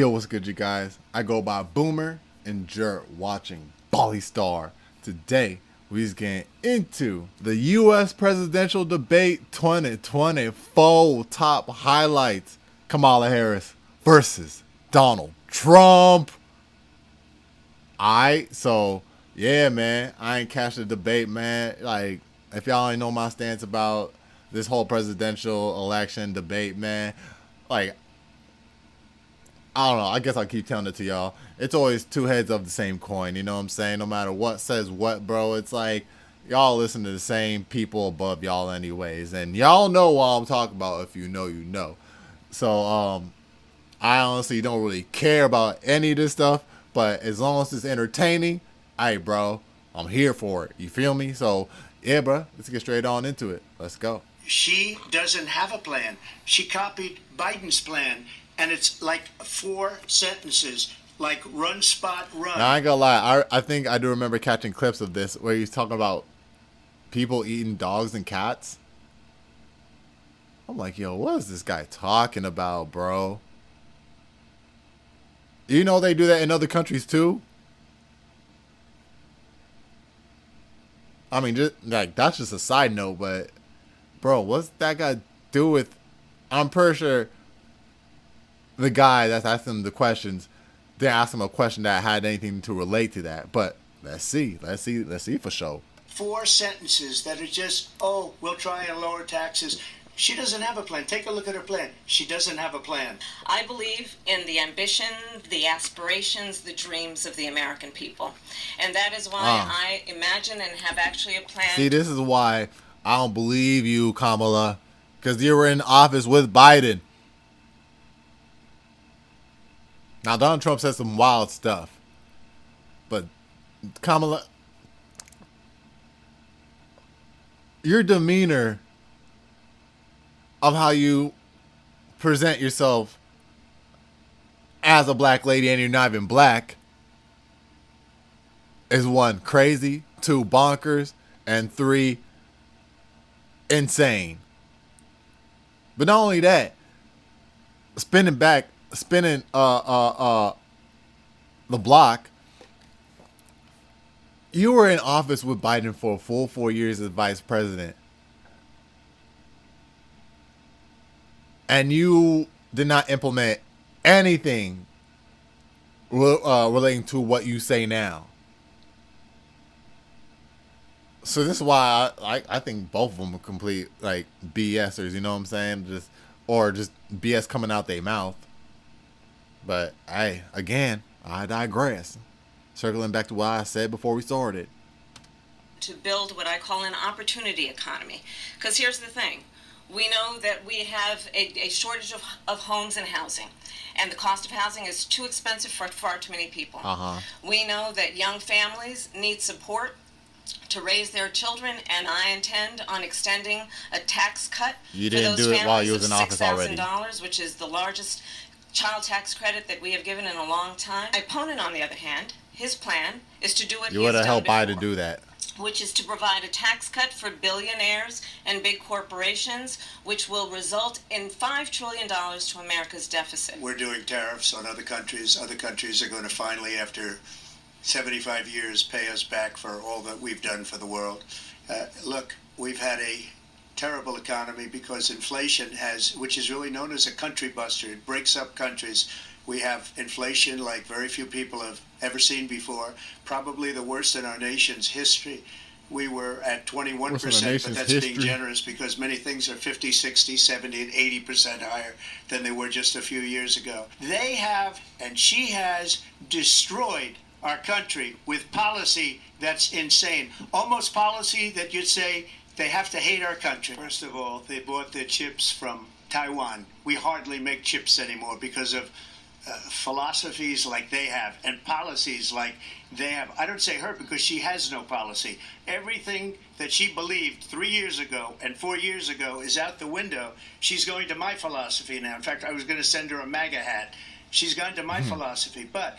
Yo, what's good, you guys? I go by Boomer and Jer watching Bally Star. Today, we's getting into the U.S. presidential debate 2024 top highlights. Kamala Harris versus Donald Trump. Alright, so, yeah, man. I ain't catch the debate, man. Like, if y'all ain't know my stance about this whole presidential election debate, man, like, I don't know. I guess I'll keep telling it to y'all. It's always two heads of the same coin. You know what I'm saying? No matter what says what, bro. It's like y'all listen to the same people above y'all anyways. And y'all know what I'm talking about. If you know, you know. So, I honestly don't really care about any of this stuff. But as long as it's entertaining, hey, bro, I'm here for it. You feel me? So, yeah, bro. Let's get straight on into it. Let's go. She doesn't have a plan. She copied Biden's plan, and it's like 4 sentences, like run, spot, run. Now, I ain't gonna lie. I think I do remember catching clips of this where he's talking about people eating dogs and cats. I'm like, yo, what is this guy talking about, bro? You know they do that in other countries too? I mean, just like that's just a side note, but bro, what's that guy do with? I'm pretty sure the guy that's asking him the questions didn't ask him a question that had anything to relate to that. But let's see for sure. 4 sentences that are just, oh, we'll try and lower taxes. She doesn't have a plan. Take a look at her plan. She doesn't have a plan. I believe in the ambition, the aspirations, the dreams of the American people. And that is why I imagine and have actually a plan. See, this is why I don't believe you, Kamala. Because you were in office with Biden. Now, Donald Trump said some wild stuff. But, Kamala, your demeanor of how you present yourself as a black lady and you're not even black is 1, crazy, 2, bonkers, and 3, insane. But not only that, spinning the block, you were in office with Biden for a full 4 years as vice president. And you did not implement anything relating to what you say now. So this is why I think both of them are complete like BSers. You know what I'm saying? Just BS coming out their mouth. But hey, again, I digress. Circling back to what I said before we started. To build what I call an opportunity economy. Because here's the thing. We know that we have a shortage of homes and housing, and the cost of housing is too expensive for far too many people. We know that young families need support to raise their children, and I intend on extending a tax cut You for didn't those do it families while you was of in office already. $6,000, which is the largest child tax credit that we have given in a long time. My opponent, on the other hand, his plan is to do what You he would has have done helped before, Biden do that. which is to provide a tax cut for billionaires and big corporations, which will result in $5 trillion to America's deficit. We're doing tariffs on other countries. Other countries are going to finally, after 75 years, pay us back for all that we've done for the world. Look, we've had a terrible economy because inflation which is really known as a country buster. It breaks up countries. We have inflation like very few people have ever seen before, probably the worst in our nation's history. We were at 21%, but that's being generous because many things are 50, 60, 70, and 80% higher than they were just a few years ago. They have, and she has, destroyed our country with policy that's insane. Almost policy that you'd say they have to hate our country. First of all, they bought their chips from Taiwan. We hardly make chips anymore because of philosophies like they have and policies like they have. I don't say her because she has no policy. Everything that she believed 3 years ago and 4 years ago is out the window. She's going to my philosophy now. In fact, I was going to send her a MAGA hat. She's gone to my philosophy. But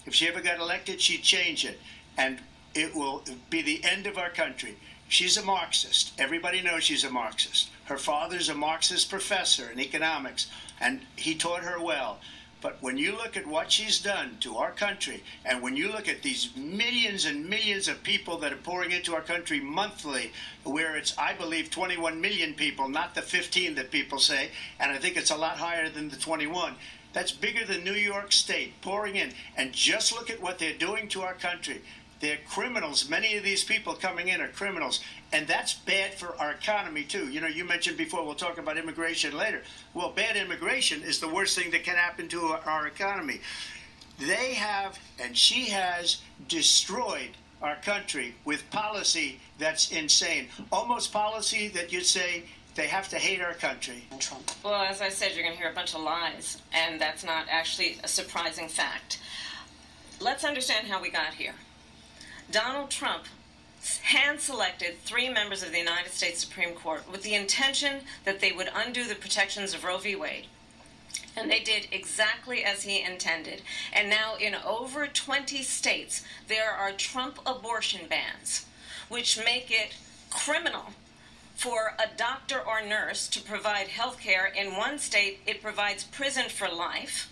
if she ever got elected, she'd change it. And it will be the end of our country. She's a Marxist. Everybody knows she's a Marxist. Her father's a Marxist professor in economics, and he taught her well. But when you look at what she's done to our country, and when you look at these millions and millions of people that are pouring into our country monthly, where it's, I believe, 21 million people, not the 15 that people say, and I think it's a lot higher than the 21. That's bigger than New York State pouring in. And just look at what they're doing to our country. They're criminals. Many of these people coming in are criminals. And that's bad for our economy, too. You know, you mentioned before, we'll talk about immigration later. Well, bad immigration is the worst thing that can happen to our economy. They have, and she has, destroyed our country with policy that's insane. Almost policy that you'd say they have to hate our country. Well, as I said, you're going to hear a bunch of lies, and that's not actually a surprising fact. Let's understand how we got here. Donald Trump hand-selected 3 members of the United States Supreme Court with the intention that they would undo the protections of Roe v. Wade. And they did exactly as he intended. And now in over 20 states, there are Trump abortion bans, which make it criminal for a doctor or nurse to provide health care. In one state, it provides prison for life.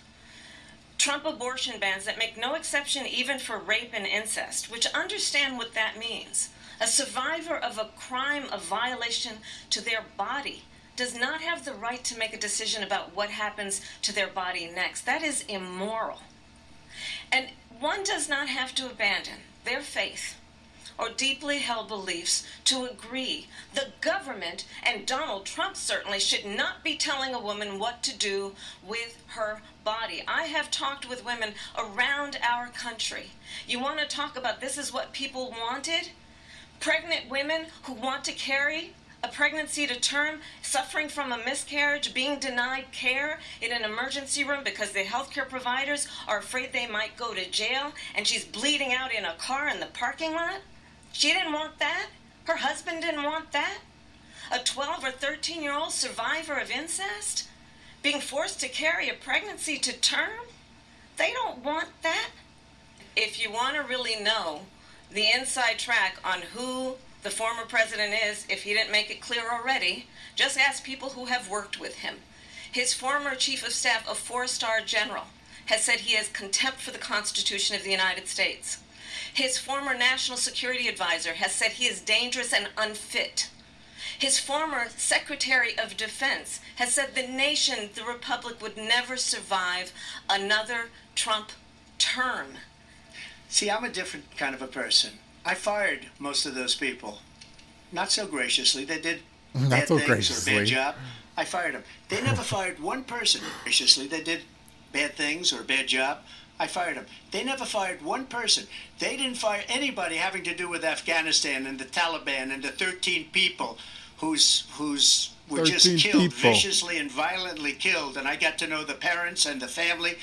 Trump abortion bans that make no exception even for rape and incest, which understand what that means. A survivor of a crime of violation to their body does not have the right to make a decision about what happens to their body next. That is immoral. And one does not have to abandon their faith or deeply held beliefs to agree. The government, and Donald Trump certainly, should not be telling a woman what to do with her body. I have talked with women around our country. You want to talk about this is what people wanted? Pregnant women who want to carry a pregnancy to term, suffering from a miscarriage, being denied care in an emergency room because the healthcare providers are afraid they might go to jail, and she's bleeding out in a car in the parking lot. She didn't want that. Her husband didn't want that. A 12 or 13-year-old survivor of incest being forced to carry a pregnancy to term. They don't want that. If you want to really know the inside track on who the former president is, if he didn't make it clear already, just ask people who have worked with him. His former chief of staff, a 4-star general, has said he has contempt for the Constitution of the United States. His former national security advisor has said he is dangerous and unfit. His former Secretary of Defense has said the nation, the republic, would never survive another Trump term. See, I'm a different kind of a person. I fired most of those people. Not so graciously. They did bad things or bad job. I fired them. They never fired one person graciously. They did bad things or bad job. I fired them. They never fired one person. They didn't fire anybody having to do with Afghanistan and the Taliban and the 13 people whose were just killed, viciously and violently killed. And I got to know the parents and the family.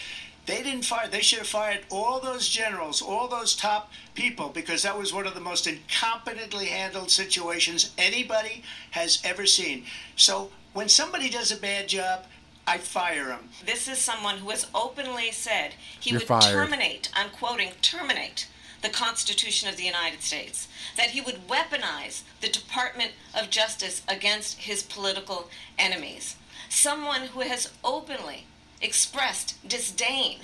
They didn't fire. They should have fired all those generals, all those top people, because that was one of the most incompetently handled situations anybody has ever seen. So when somebody does a bad job, I fire him. This is someone who has openly said he You're would fired. terminate, I'm quoting, terminate the Constitution of the United States, that he would weaponize the Department of Justice against his political enemies. Someone who has openly expressed disdain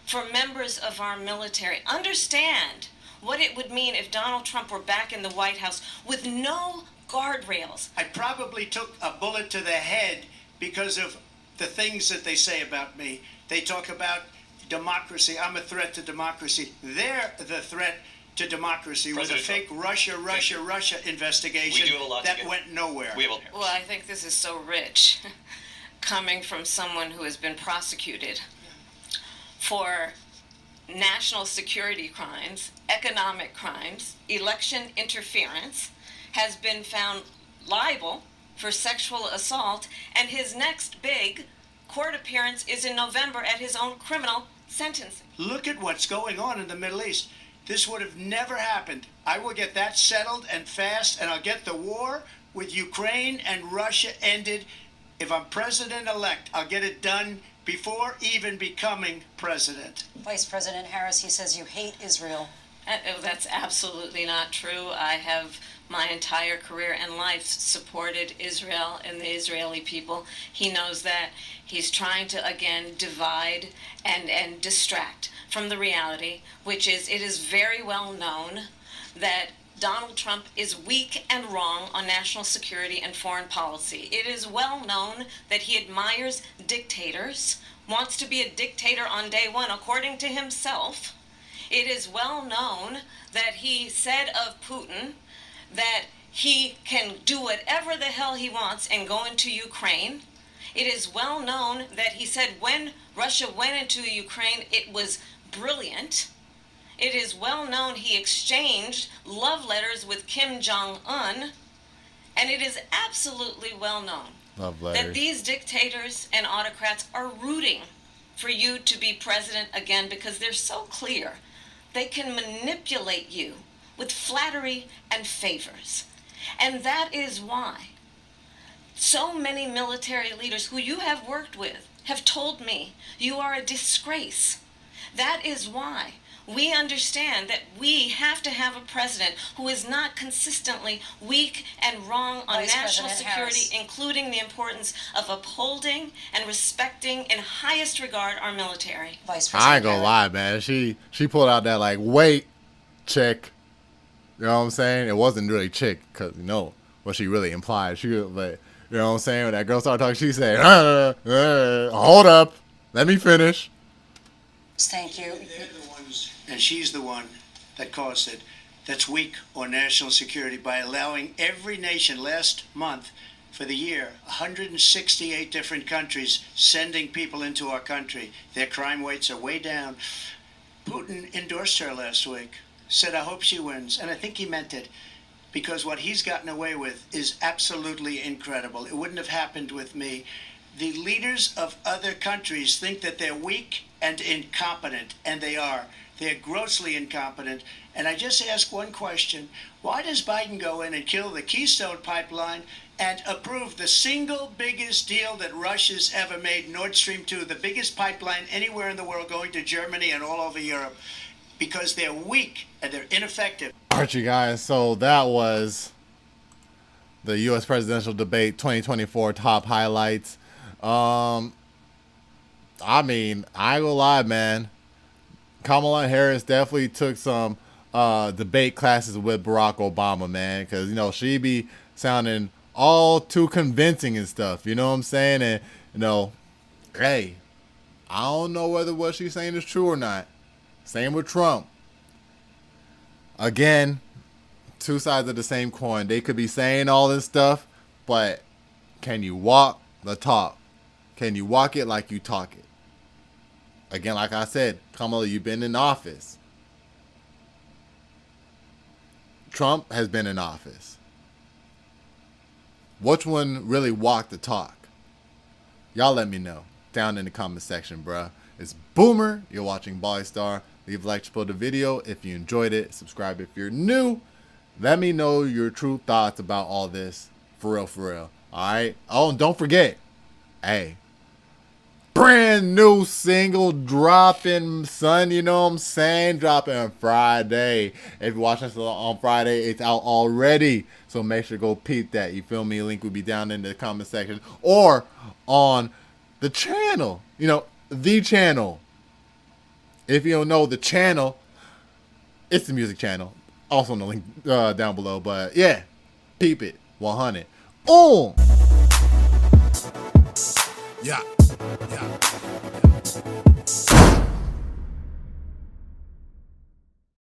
for members of our military. Understand what it would mean if Donald Trump were back in the White House with no guardrails. I probably took a bullet to the head because of the things that they say about me. They talk about democracy. I'm a threat to democracy. They're the threat to democracy with a fake Russia investigation that went nowhere. Well, I think this is so rich, coming from someone who has been prosecuted for national security crimes, economic crimes, election interference, has been found liable for sexual assault, and his next big court appearance is in November at his own criminal sentencing. Look at what's going on in the Middle East. This would have never happened. I will get that settled and fast, and I'll get the war with Ukraine and Russia ended. If I'm president-elect, I'll get it done before even becoming president. Vice President Harris, he says you hate Israel. That's absolutely not true. I have my entire career and life supported Israel and the Israeli people. He knows that. He's trying to, again, divide and distract from the reality, which is it is very well known that Donald Trump is weak and wrong on national security and foreign policy. It is well known that he admires dictators, wants to be a dictator on day one, according to himself. It is well known that he said of Putin that he can do whatever the hell he wants and go into Ukraine. It is well known that he said when Russia went into Ukraine, it was brilliant. It is well known he exchanged love letters with Kim Jong-un. And it is absolutely well known that these dictators and autocrats are rooting for you to be president again because they're so clear. They can manipulate you with flattery and favors. And that is why so many military leaders who you have worked with have told me you are a disgrace. That is why we understand that we have to have a president who is not consistently weak and wrong on national security, including the importance of upholding and respecting in highest regard our military. Vice President I ain't gonna lie, man. She pulled out that like weight check. You know what I'm saying? It wasn't really chick because you know what she really implied. But you know what I'm saying? When that girl started talking, she said, "Hold up, let me finish." Thank you. And she's the one that caused it, that's weak on national security by allowing every nation last month for the year, 168 different countries sending people into our country. Their crime rates are way down. Putin endorsed her last week, said, I hope she wins. And I think he meant it because what he's gotten away with is absolutely incredible. It wouldn't have happened with me. The leaders of other countries think that they're weak and incompetent, and they are. They're grossly incompetent. And I just ask one question. Why does Biden go in and kill the Keystone Pipeline and approve the single biggest deal that Russia's ever made, Nord Stream 2, the biggest pipeline anywhere in the world going to Germany and all over Europe? Because they're weak and they're ineffective. All right, you guys. So that was the U.S. presidential debate 2024 top highlights. I mean, I ain't gonna lie, man. Kamala Harris definitely took some debate classes with Barack Obama, man, because, you know, she be sounding all too convincing and stuff, you know what I'm saying? And, you know, hey, I don't know whether what she's saying is true or not. Same with Trump. Again, two sides of the same coin. They could be saying all this stuff, but can you walk the talk? Can you walk it like you talk it? Again, like I said, Kamala, you've been in office. Trump has been in office. Which one really walked the talk? Y'all let me know down in the comment section, bruh. It's Boomer. You're watching Bali Star. Leave a like, support the video if you enjoyed it. Subscribe if you're new. Let me know your true thoughts about all this. For real, for real. All right? Oh, and don't forget. Hey. Brand new single dropping, son. You know what I'm saying? Dropping Friday. If you're watching this on Friday, it's out already. So make sure to go peep that. You feel me? Link will be down in the comment section or on the channel. You know, the channel. If you don't know the channel, it's the music channel. Also in the link down below. But yeah, peep it. 100. Oh! Yeah. Yeah.